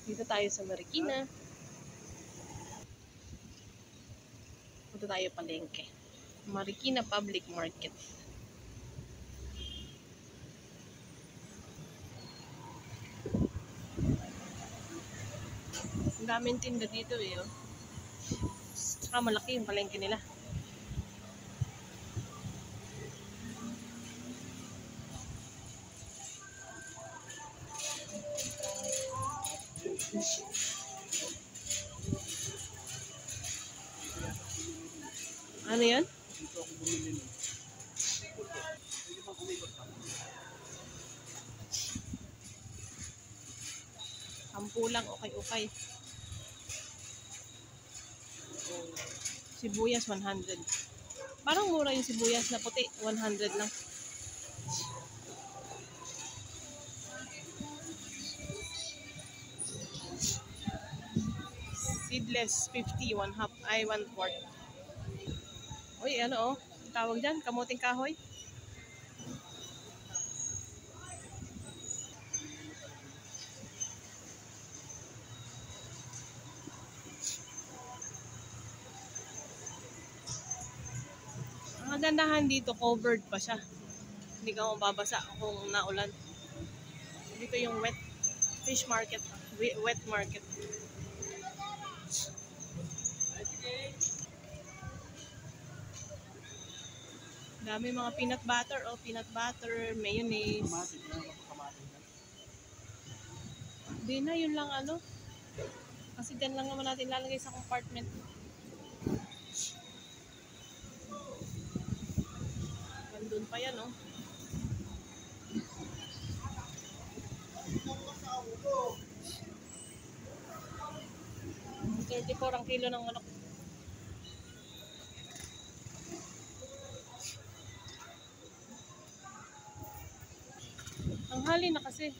Dito tayo sa Marikina. Punta tayo palengke. Marikina Public Market. Ang daming tinda dito eh. Oh. Saka malaki yung palengke nila. Ano yan? Sampu lang, okay. Sibuyas, 100. Parang mura yung sibuyas na puti, 100 lang. Seedless, 50, 1/2, ay 1/4. Uy, ano oh, tawag dyan, kamuting kahoy. Ang gandahan dito, covered pa siya. Hindi ka mababasa kung naulan. Dito yung wet fish market, wet market. Dami mga peanut butter, mayonnaise. Hindi na, yun lang ano. Kasi dyan lang naman natin lalagay sa compartment. Nandun pa yan, oh. 34 ang kilo ng manok. Ang hali na kasi.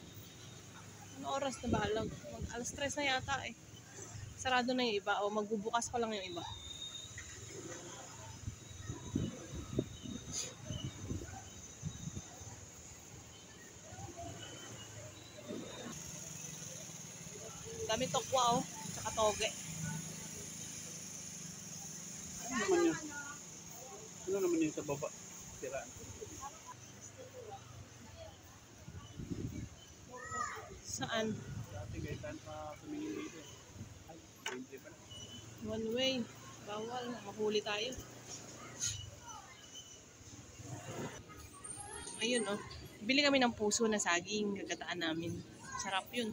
Ano oras na ba? Alas 3 na yata eh. Sarado na yung iba o magbubukas pa lang yung iba. Dami tokwa oh, tsaka toge. Ano naman yun sa baba? Siraan. Saan? Dati kayo saan pa tumingin dito. Ay, hindi pa na. One way. Bawal. Mahuli tayo. Ayun oh. Bili kami ng puso na saging. Gagataan namin. Sarap yun.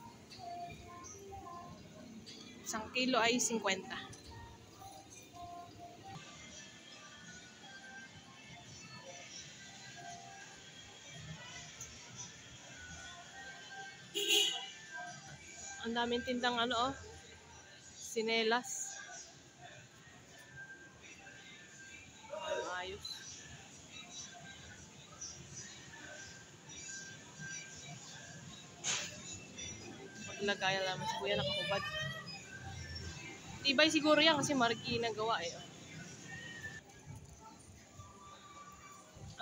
1 kilo ay 50. Ang daming tindang ano oh. Sinelas. Ayos. Paglagay naman si kuya nakahubad. Tibay siguro yan kasi Marikina gawa eh.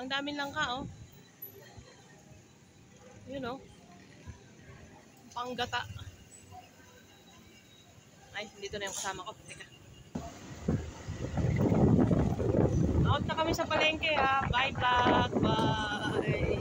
Ang daming langka oh. Yun oh. Panggata. Ay, dito na yung kasama ko. Teka. Out na kami sa palengke ha. Bye vlog. Bye.